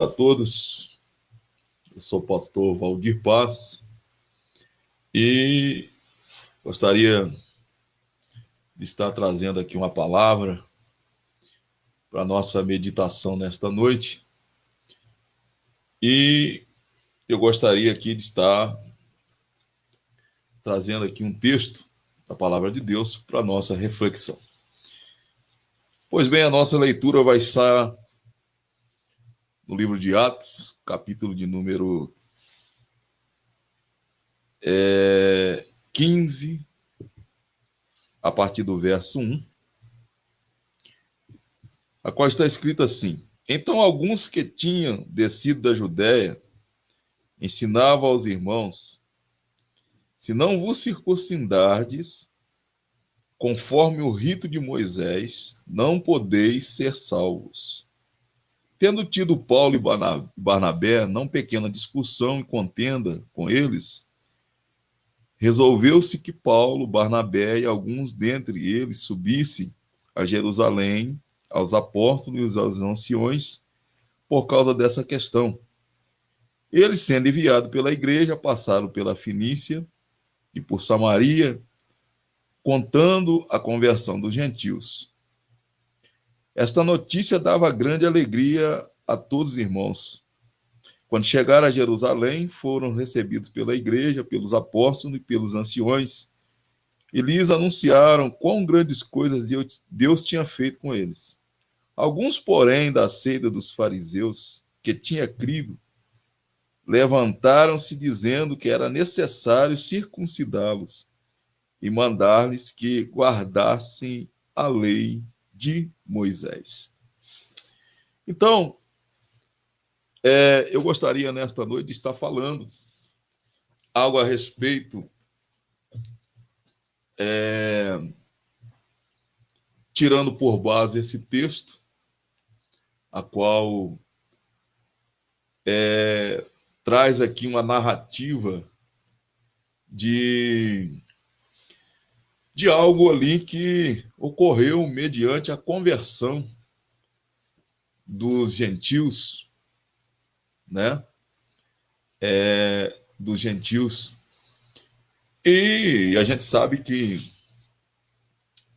A todos, eu sou o pastor Valdir Paz e gostaria de estar trazendo aqui uma palavra para a nossa meditação nesta noite. E eu gostaria aqui de estar trazendo aqui um texto da palavra de Deus para a nossa reflexão. Pois bem, a nossa leitura vai estar no livro de Atos, capítulo de número 15, a partir do verso 1, a qual está escrito assim: Então alguns que tinham descido da Judéia ensinavam aos irmãos: se não vos circuncidardes, conforme o rito de Moisés, não podeis ser salvos. Tendo tido Paulo e Barnabé não pequena discussão e contenda com eles, resolveu-se que Paulo, Barnabé e alguns dentre eles subissem a Jerusalém aos apóstolos e aos anciões por causa dessa questão. Eles, sendo enviados pela igreja, passaram pela Fenícia e por Samaria, contando a conversão dos gentios. Esta notícia dava grande alegria a todos os irmãos. Quando chegaram a Jerusalém, foram recebidos pela igreja, pelos apóstolos e pelos anciões, e lhes anunciaram quão grandes coisas Deus tinha feito com eles. Alguns, porém, da seita dos fariseus, que tinha crido, levantaram-se dizendo que era necessário circuncidá-los e mandar-lhes que guardassem a lei de Moisés. Então, eu gostaria nesta noite de estar falando algo a respeito, tirando por base esse texto, a qual traz aqui uma narrativa de algo ali que ocorreu mediante a conversão dos gentios, né? Dos gentios. E a gente sabe que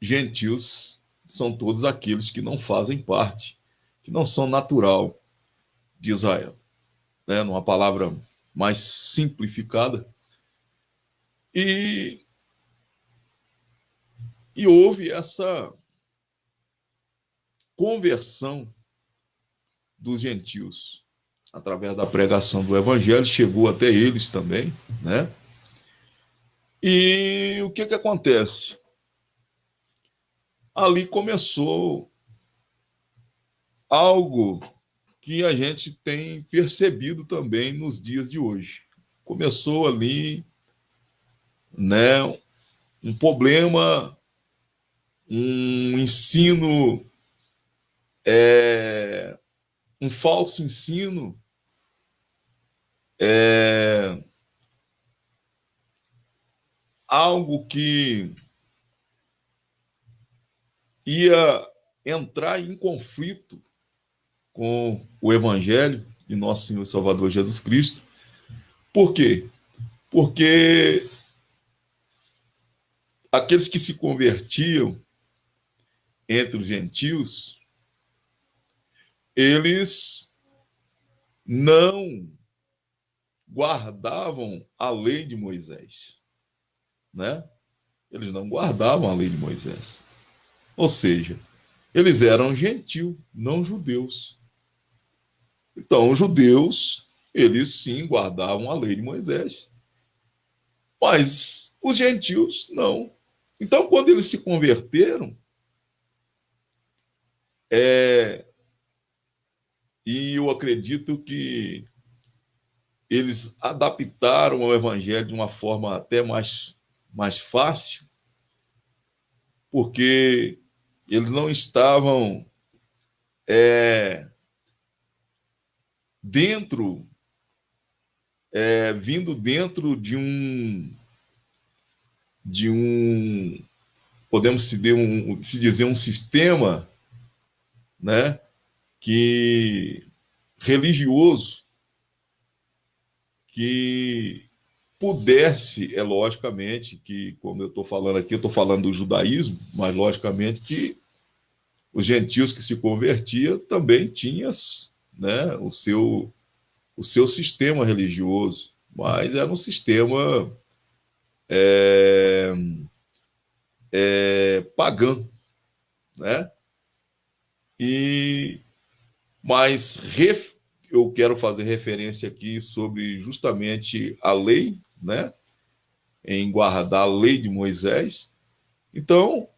gentios são todos aqueles que não fazem parte, que não são natural de Israel, né? Numa palavra mais simplificada. E houve essa conversão dos gentios através da pregação do evangelho, chegou até eles também, né? E o que acontece? Ali começou algo que a gente tem percebido também nos dias de hoje. Começou ali, né, um problema, um ensino, um falso ensino, algo que ia entrar em conflito com o Evangelho de nosso Senhor e Salvador Jesus Cristo. Por quê? Porque aqueles que se convertiam entre os gentios, eles não guardavam a lei de Moisés, né? Eles não guardavam a lei de Moisés. Ou seja, eles eram gentios, não judeus. Então, os judeus, eles sim guardavam a lei de Moisés, mas os gentios não. Então, quando eles se converteram, e eu acredito que eles adaptaram o evangelho de uma forma até mais fácil, porque eles não estavam vindo dentro de um podemos se dizer um sistema, né, que religioso que pudesse, logicamente, que, como eu estou falando aqui, eu estou falando do judaísmo, mas logicamente que os gentios que se convertiam também tinham, né, o seu sistema religioso, mas era um sistema é, pagão, né? E mas eu quero fazer referência aqui sobre justamente a lei, né? Em guardar a lei de Moisés. Então,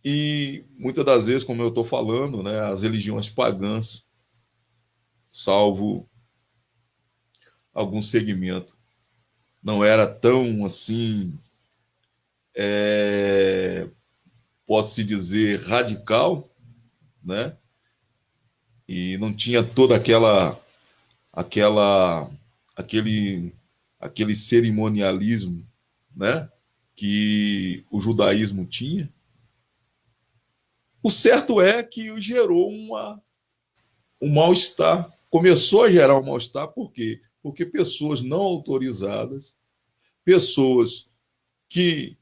e muitas das vezes, como eu estou falando, né, as religiões pagãs, salvo algum segmento, não era tão assim, posso-se dizer, radical, né? E não tinha toda aquela, aquele, aquele cerimonialismo, né? Que o judaísmo tinha. O certo é que gerou um mal-estar. Começou a gerar um mal-estar, por quê? Porque pessoas não autorizadas, pessoas que,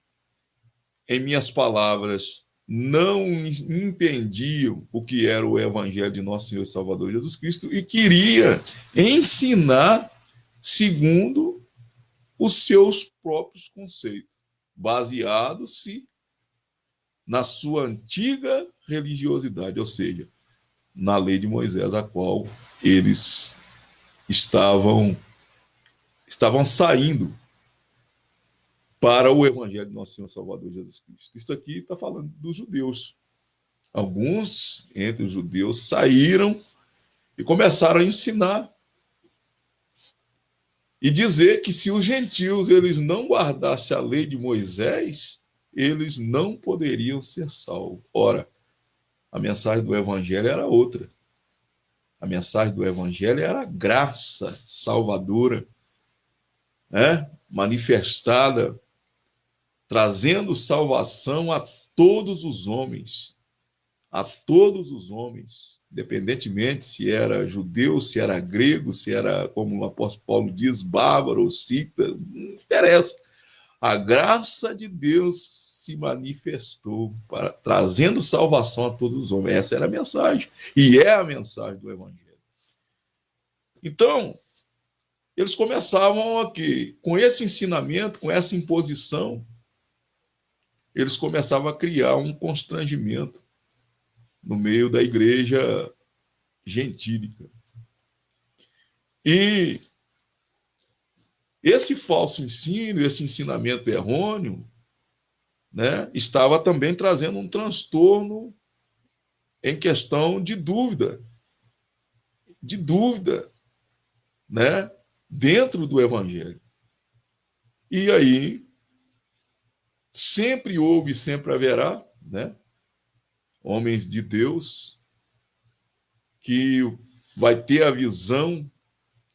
em minhas palavras, não entendiam o que era o Evangelho de Nosso Senhor e Salvador Jesus Cristo e queria ensinar segundo os seus próprios conceitos, baseados-se na sua antiga religiosidade, ou seja, na lei de Moisés, a qual eles estavam saindo para o Evangelho de Nosso Senhor Salvador Jesus Cristo. Isso aqui está falando dos judeus. Alguns entre os judeus saíram e começaram a ensinar e dizer que se os gentios eles não guardassem a lei de Moisés, eles não poderiam ser salvos. Ora, a mensagem do Evangelho era outra. A mensagem do Evangelho era a graça salvadora, né? Manifestada, trazendo salvação a todos os homens, independentemente se era judeu, se era grego, se era, como o apóstolo Paulo diz, bárbaro ou cita, não interessa. A graça de Deus se manifestou trazendo salvação a todos os homens. Essa era a mensagem, e é a mensagem do Evangelho. Então, eles começavam aqui, com esse ensinamento, com essa imposição, eles começavam a criar um constrangimento no meio da igreja gentílica. E esse falso ensino, esse ensinamento errôneo, né, estava também trazendo um transtorno em questão de dúvida, né, dentro do Evangelho. E aí, sempre houve e sempre haverá, né, homens de Deus que vai ter a visão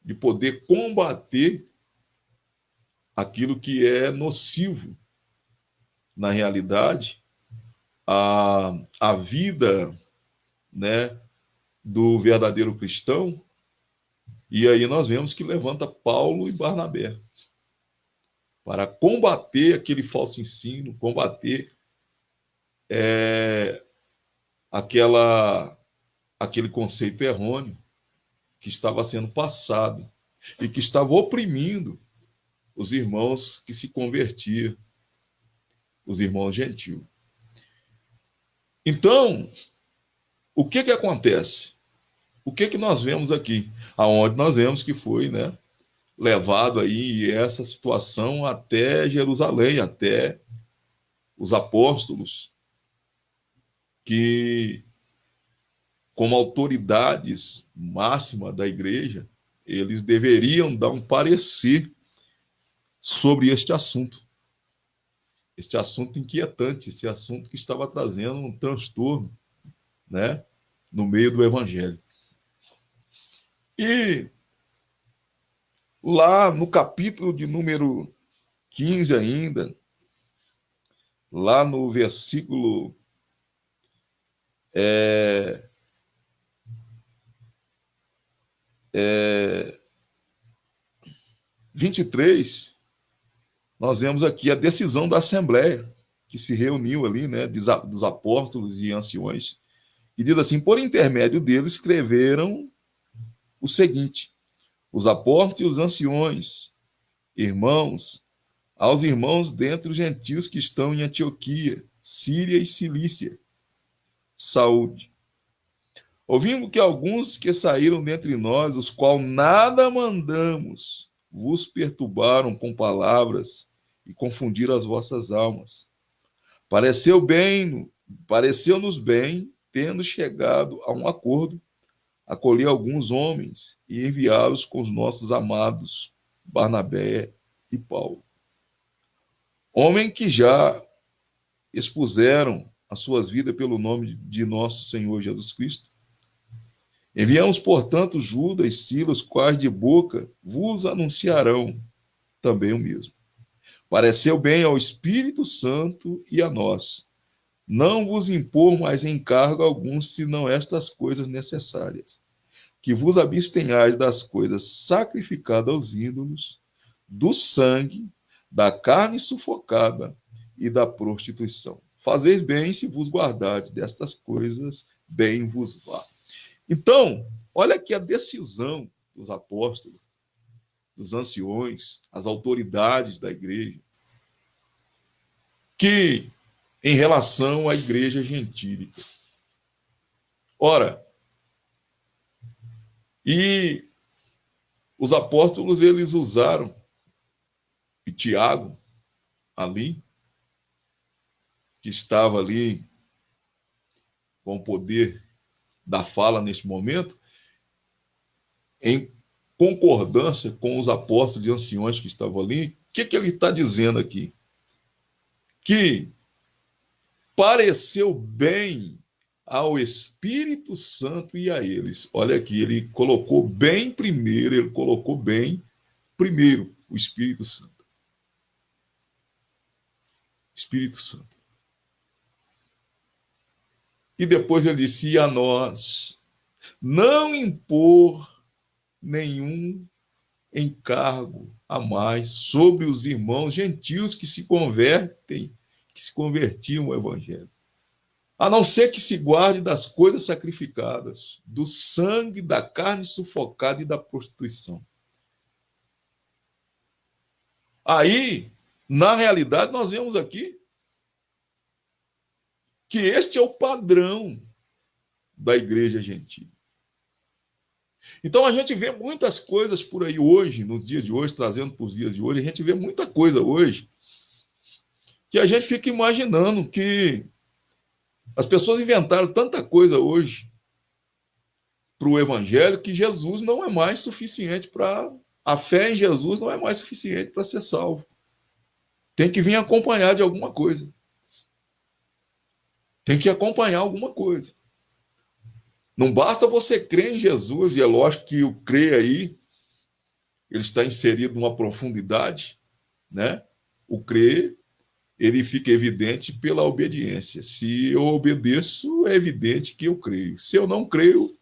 de poder combater aquilo que é nocivo na realidade, a vida, né, do verdadeiro cristão. E aí nós vemos que levanta Paulo e Barnabé para combater aquele falso ensino, combater aquele conceito errôneo que estava sendo passado e que estava oprimindo os irmãos que se convertiam, os irmãos gentios. Então, o que acontece? O que nós vemos aqui? Aonde nós vemos que foi, né, levado aí essa situação até Jerusalém, até os apóstolos, que, como autoridades máximas da igreja, eles deveriam dar um parecer sobre este assunto inquietante, esse assunto que estava trazendo um transtorno, né, no meio do evangelho. E lá no capítulo de número 15 ainda, lá no versículo é, é, 23, nós vemos aqui a decisão da Assembleia, que se reuniu ali, né, dos apóstolos e anciões, e diz assim: por intermédio deles escreveram o seguinte: os apóstolos e os anciões, irmãos, aos irmãos dentre os gentios que estão em Antioquia, Síria e Cilícia, saúde. Ouvimos que alguns que saíram dentre nós, os quais nada mandamos, vos perturbaram com palavras e confundiram as vossas almas. Pareceu-nos bem, tendo chegado a um acordo, acolher alguns homens e enviá-los com os nossos amados Barnabé e Paulo. Homens que já expuseram as suas vidas pelo nome de nosso Senhor Jesus Cristo. Enviamos, portanto, Judas e Silas, quais de boca vos anunciarão também o mesmo. Pareceu bem ao Espírito Santo e a nós não vos impor mais encargo algum, senão estas coisas necessárias, que vos abstenhais das coisas sacrificadas aos ídolos, do sangue, da carne sufocada e da prostituição. Fazeis bem se vos guardardes destas coisas, bem vos vá. Então, olha aqui a decisão dos apóstolos, dos anciões, as autoridades da igreja, que em relação à igreja gentílica. Ora, e os apóstolos, eles usaram, e Tiago, ali, que estava ali com o poder da fala neste momento, em concordância com os apóstolos e anciões que estavam ali, o que ele está dizendo aqui? Que pareceu bem ao Espírito Santo e a eles. Olha aqui, ele colocou bem primeiro o Espírito Santo. Espírito Santo. E depois ele disse: e a nós não impor nenhum encargo a mais sobre os irmãos gentios que se convertiam ao Evangelho, a não ser que se guarde das coisas sacrificadas, do sangue, da carne sufocada e da prostituição. Aí, na realidade, nós vemos aqui que este é o padrão da igreja gentil. Então, a gente vê muitas coisas por aí hoje, nos dias de hoje, trazendo para os dias de hoje, a gente vê muita coisa hoje que a gente fica imaginando que as pessoas inventaram tanta coisa hoje para o evangelho que Jesus não é mais suficiente para... A fé em Jesus não é mais suficiente para ser salvo. Tem que vir acompanhar de alguma coisa. Tem que acompanhar alguma coisa. Não basta você crer em Jesus, e é lógico que o crer aí, ele está inserido numa profundidade, né? O crer, ele fica evidente pela obediência. Se eu obedeço, é evidente que eu creio. Se eu não creio,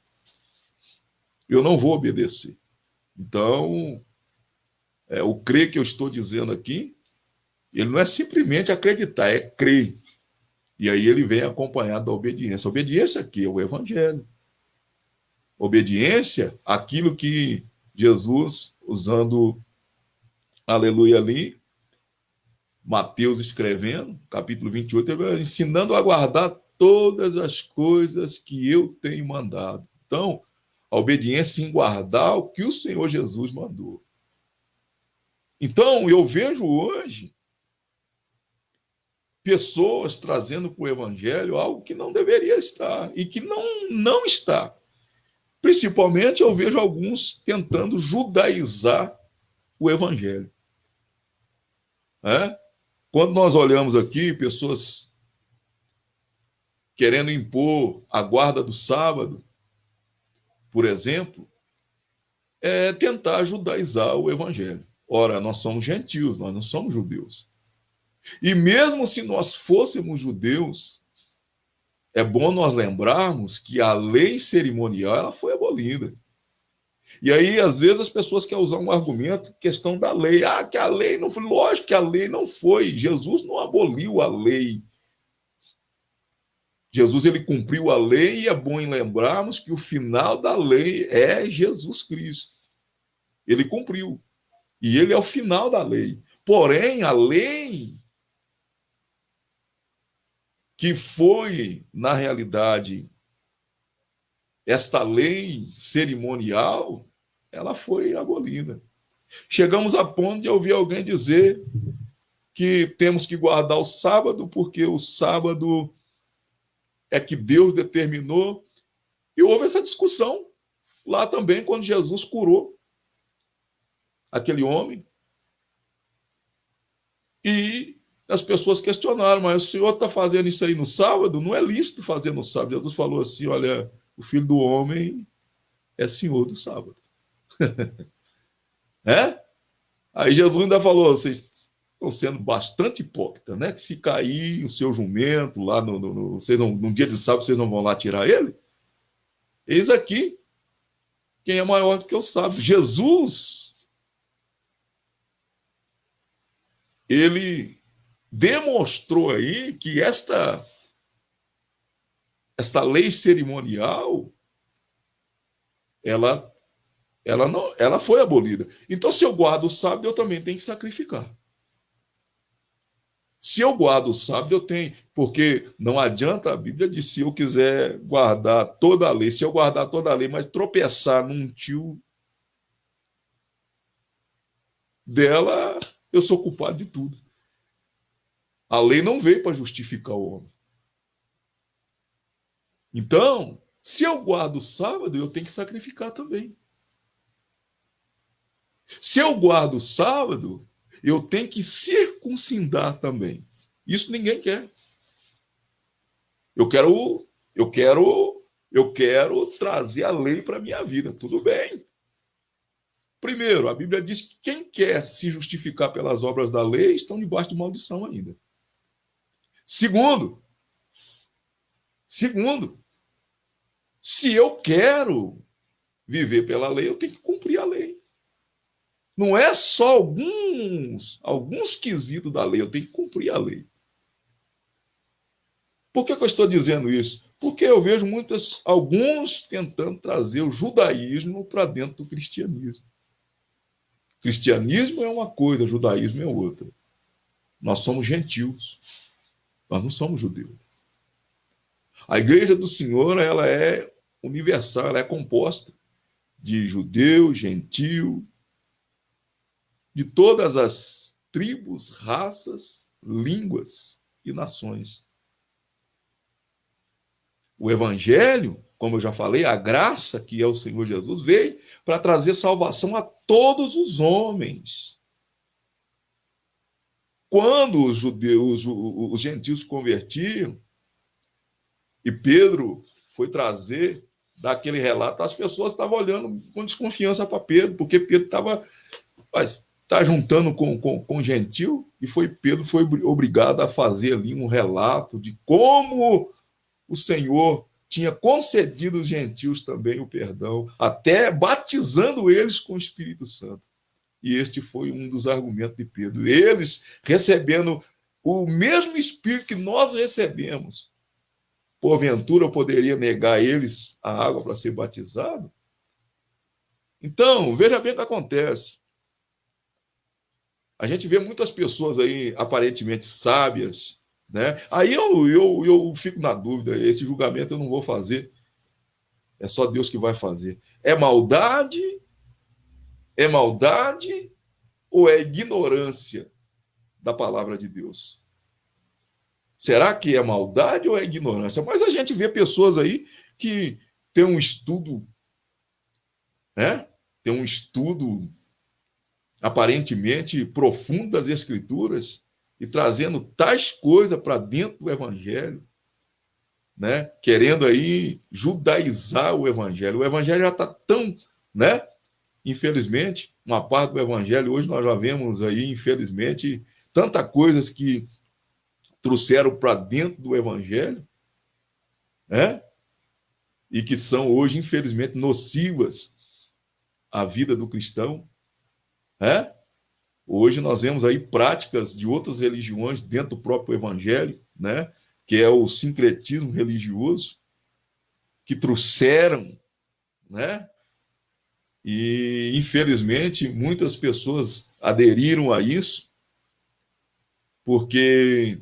eu não vou obedecer. Então, o crer que eu estou dizendo aqui, ele não é simplesmente acreditar, é crer. E aí ele vem acompanhado da obediência. A obediência aqui é o evangelho. Obediência, aquilo que Jesus, usando aleluia ali, Mateus escrevendo, capítulo 28, ele vai ensinando a guardar todas as coisas que eu tenho mandado. Então, a obediência em guardar o que o Senhor Jesus mandou. Então, eu vejo hoje pessoas trazendo para o evangelho algo que não deveria estar e que não está. Principalmente eu vejo alguns tentando judaizar o evangelho. Quando nós olhamos aqui, pessoas querendo impor a guarda do sábado, por exemplo, é tentar judaizar o evangelho. Ora, nós somos gentios, nós não somos judeus. E mesmo se nós fôssemos judeus, é bom nós lembrarmos que a lei cerimonial ela foi abolida. E aí, às vezes, as pessoas querem usar um argumento, questão da lei. Ah, que a lei não foi. Lógico que a lei não foi. Jesus não aboliu a lei. Jesus ele cumpriu a lei e é bom em lembrarmos que o final da lei é Jesus Cristo. Ele cumpriu. E ele é o final da lei. Porém, a lei que foi, na realidade, esta lei cerimonial, ela foi abolida. Chegamos a ponto de ouvir alguém dizer que temos que guardar o sábado, porque o sábado é que Deus determinou. E houve essa discussão lá também, quando Jesus curou aquele homem. E as pessoas questionaram, mas o senhor está fazendo isso aí no sábado? Não é lícito fazer no sábado. Jesus falou assim, olha, o filho do homem é senhor do sábado. É? Aí Jesus ainda falou, vocês estão sendo bastante hipócritas, né? Que se cair o seu jumento lá vocês não, no dia de sábado, vocês não vão lá tirar ele? Eis aqui quem é maior do que o sábado. Jesus, ele demonstrou aí que esta lei cerimonial, ela foi abolida. Então, se eu guardo o sábado, eu também tenho que sacrificar. Se eu guardo o sábado, eu tenho, porque não adianta, a Bíblia diz, se eu quiser guardar toda a lei, se eu guardar toda a lei, mas tropeçar num tio dela, eu sou culpado de tudo. A lei não veio para justificar o homem. Então, se eu guardo o sábado, eu tenho que sacrificar também. Se eu guardo o sábado, eu tenho que circuncidar também. Isso ninguém quer. Eu quero trazer a lei para a minha vida. Tudo bem. Primeiro, a Bíblia diz que quem quer se justificar pelas obras da lei estão debaixo de maldição ainda. Segundo, se eu quero viver pela lei, eu tenho que cumprir a lei. Não é só alguns quesitos da lei, eu tenho que cumprir a lei. Por que eu estou dizendo isso? Porque eu vejo alguns tentando trazer o judaísmo para dentro do cristianismo. Cristianismo é uma coisa, judaísmo é outra. Nós somos gentios, nós não somos judeus. A igreja do Senhor, ela é universal, ela é composta de judeu, gentio, de todas as tribos, raças, línguas e nações. O evangelho, como eu já falei, a graça que é o Senhor Jesus, veio para trazer salvação a todos os homens. Quando os judeus, os gentios se convertiam, e Pedro foi trazer daquele relato, as pessoas estavam olhando com desconfiança para Pedro, porque Pedro estava juntando com gentil, e Pedro foi obrigado a fazer ali um relato de como o Senhor tinha concedido aos gentios também o perdão, até batizando eles com o Espírito Santo. E este foi um dos argumentos de Pedro. Eles recebendo o mesmo Espírito que nós recebemos, porventura eu poderia negar a eles a água para ser batizado? Então, veja bem o que acontece. A gente vê muitas pessoas aí aparentemente sábias, né? Aí eu fico na dúvida, esse julgamento eu não vou fazer. É só Deus que vai fazer. É maldade? É maldade ou é ignorância da palavra de Deus? Será que é maldade ou é ignorância? Mas a gente vê pessoas aí que têm um estudo, né? Tem um estudo aparentemente profundo das Escrituras e trazendo tais coisas para dentro do Evangelho, né? Querendo aí judaizar o Evangelho. O Evangelho já está tão, né? Infelizmente, uma parte do Evangelho, hoje nós já vemos aí, infelizmente, tantas coisas que trouxeram para dentro do Evangelho, né? E que são hoje, infelizmente, nocivas à vida do cristão, né? Hoje nós vemos aí práticas de outras religiões dentro do próprio evangelho, né? Que é o sincretismo religioso, que trouxeram, né? E infelizmente muitas pessoas aderiram a isso, porque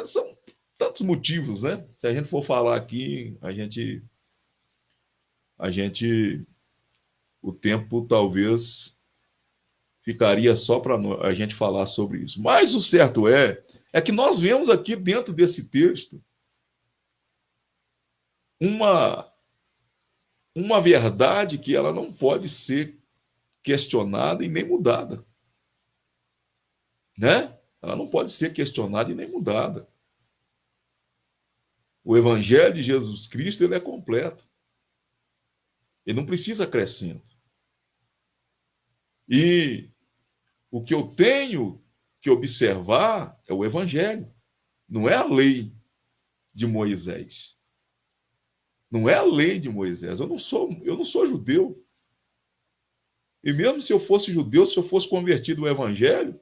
são tantos motivos, né? Se a gente for falar aqui, a gente, o tempo talvez ficaria só para a gente falar sobre isso. Mas o certo é que nós vemos aqui dentro desse texto uma, uma verdade que ela não pode ser questionada e nem mudada, né? Ela não pode ser questionada e nem mudada. O evangelho de Jesus Cristo, ele é completo. Ele não precisa acrescento. E o que eu tenho que observar é o evangelho, não é a lei de Moisés. Não é a lei de Moisés. Eu não sou judeu. E mesmo se eu fosse judeu, se eu fosse convertido ao evangelho,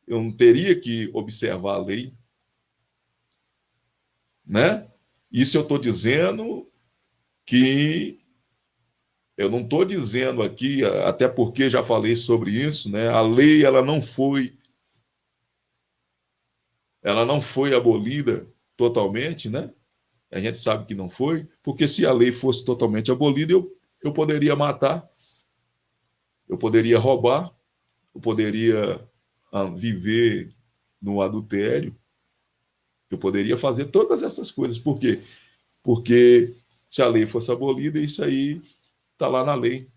eu não teria que observar a lei, né? Isso eu estou dizendo que eu não estou dizendo aqui, até porque já falei sobre isso, né? A lei ela não foi abolida totalmente, né? A gente sabe que não foi, porque se a lei fosse totalmente abolida, eu poderia matar, eu poderia roubar, eu poderia viver no adultério, eu poderia fazer todas essas coisas. Por quê? Porque se a lei fosse abolida, isso aí está lá na lei.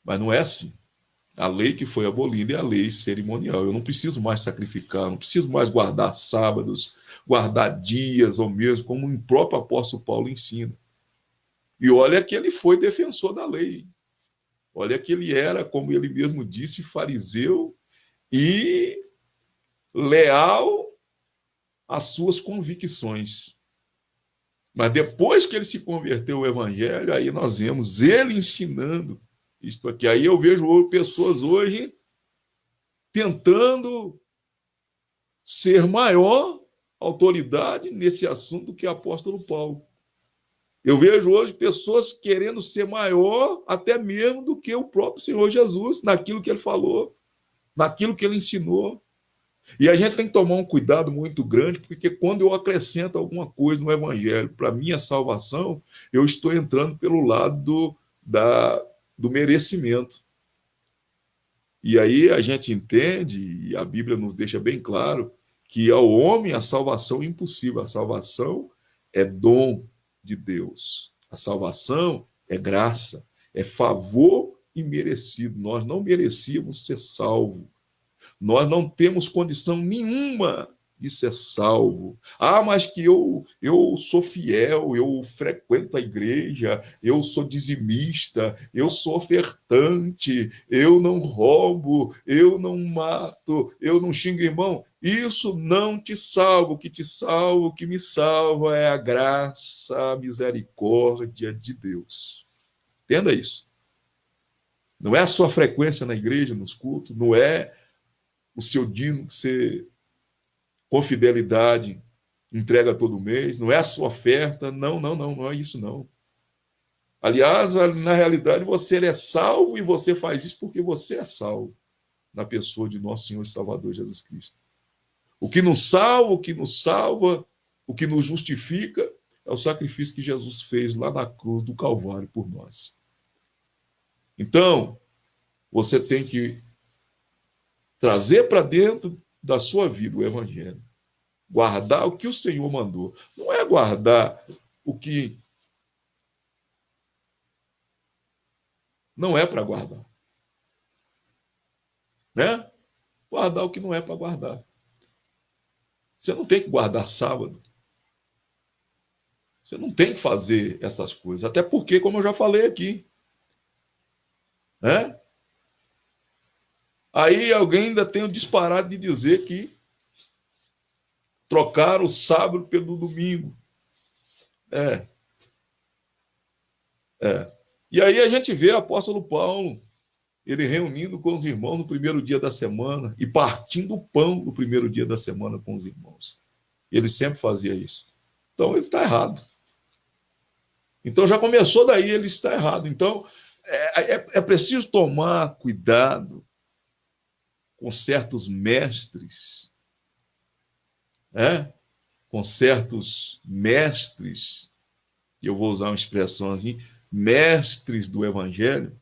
Mas não é assim. A lei que foi abolida é a lei cerimonial. Eu não preciso mais sacrificar, não preciso mais guardar sábados, guardar dias, ou mesmo como o próprio apóstolo Paulo ensina. E olha que ele foi defensor da lei. Olha que ele era, como ele mesmo disse, fariseu e leal às suas convicções. Mas depois que ele se converteu ao evangelho, aí nós vemos ele ensinando isto aqui. Aí eu vejo pessoas hoje tentando ser maior autoridade nesse assunto do que o apóstolo Paulo. Eu vejo hoje pessoas querendo ser maior até mesmo do que o próprio Senhor Jesus, naquilo que ele falou, naquilo que ele ensinou. E a gente tem que tomar um cuidado muito grande, porque quando eu acrescento alguma coisa no evangelho para minha salvação, eu estou entrando pelo lado do merecimento. E aí a gente entende, e a Bíblia nos deixa bem claro, que ao homem a salvação é impossível. A salvação é dom de Deus. A salvação é graça, é favor imerecido. Nós não merecíamos ser salvos. Nós não temos condição nenhuma de ser salvo. Ah, mas que eu sou fiel, eu frequento a igreja, eu sou dizimista, eu sou ofertante, eu não roubo, eu não mato, eu não xingo irmão. Isso não te salva. O que te salva, o que me salva é a graça, a misericórdia de Deus. Entenda isso. Não é a sua frequência na igreja, nos cultos, não é o seu dízimo que você, com fidelidade, entrega todo mês, não é a sua oferta, não é isso não. Aliás, na realidade, você é salvo e você faz isso porque você é salvo na pessoa de nosso Senhor e Salvador Jesus Cristo. O que nos salva, o que nos justifica é o sacrifício que Jesus fez lá na cruz do Calvário por nós. Então, você tem que trazer para dentro da sua vida o evangelho. Guardar o que o Senhor mandou. Não é guardar o que não é para guardar. Né? Guardar o que não é para guardar. Você não tem que guardar sábado. Você não tem que fazer essas coisas. Até porque, como eu já falei aqui, né? Aí alguém ainda tem o disparate de dizer que trocaram o sábado pelo domingo. É. E aí a gente vê o apóstolo Paulo, ele reunindo com os irmãos no primeiro dia da semana e partindo o pão no primeiro dia da semana com os irmãos. Ele sempre fazia isso. Então ele está errado. Então já começou daí, ele está errado. Então é preciso tomar cuidado com certos mestres, com certos mestres, e eu vou usar uma expressão assim, mestres do evangelho,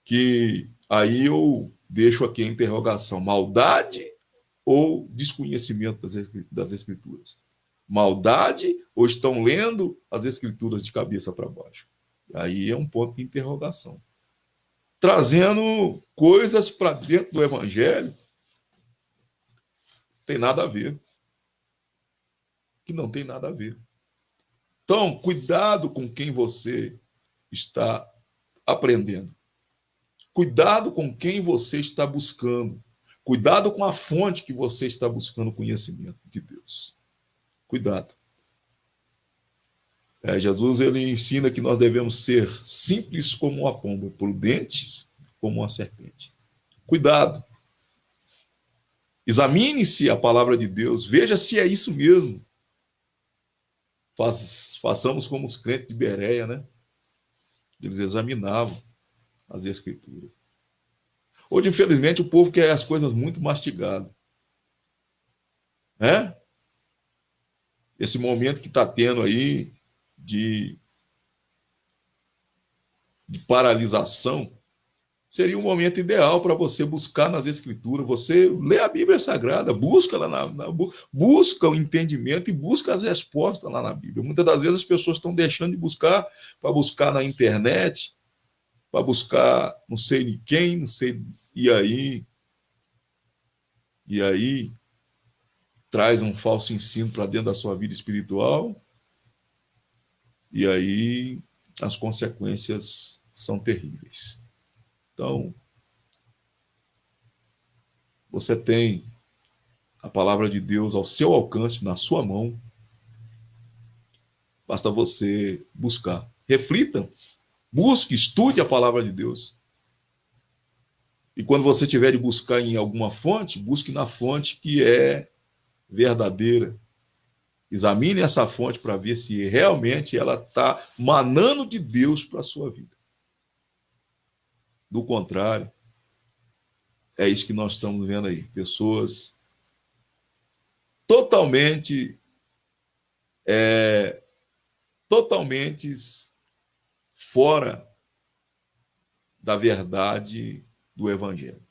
que aí eu deixo aqui a interrogação: maldade ou desconhecimento das escrituras? Maldade ou estão lendo as escrituras de cabeça para baixo? Aí é um ponto de interrogação. Trazendo coisas para dentro do evangelho, tem nada a ver. Que não tem nada a ver. Então, cuidado com quem você está aprendendo. Cuidado com quem você está buscando. Cuidado com a fonte que você está buscando conhecimento de Deus. Cuidado. Jesus, ele ensina que nós devemos ser simples como uma pomba, prudentes como uma serpente. Cuidado. Examine-se a palavra de Deus, veja se é isso mesmo. Façamos como os crentes de Bereia, né? Eles examinavam as escrituras. Hoje, infelizmente, o povo quer as coisas muito mastigadas. Esse momento que está tendo aí de paralisação seria um momento ideal para você buscar nas escrituras. Você lê a Bíblia Sagrada, busca lá busca o entendimento e busca as respostas lá na Bíblia. Muitas das vezes as pessoas estão deixando de buscar para buscar na internet, para buscar não sei de quem, não sei, e aí traz um falso ensino para dentro da sua vida espiritual, e aí as consequências são terríveis. Então, você tem a palavra de Deus ao seu alcance, na sua mão. Basta você buscar. Reflita, busque, estude a palavra de Deus. E quando você tiver de buscar em alguma fonte, busque na fonte que é verdadeira. Examine essa fonte para ver se realmente ela está manando de Deus para a sua vida. Do contrário, é isso que nós estamos vendo aí. Pessoas totalmente fora da verdade do evangelho.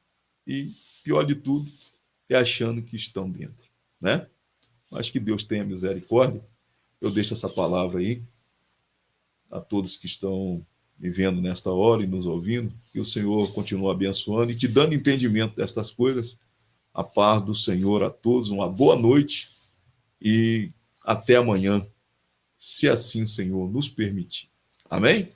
E, pior de tudo, é achando que estão dentro, né? Mas que Deus tenha misericórdia. Eu deixo essa palavra aí a todos que estão me vendo nesta hora e nos ouvindo. Que o Senhor continue abençoando e te dando entendimento destas coisas. A paz do Senhor a todos. Uma boa noite e até amanhã, se assim o Senhor nos permitir. Amém?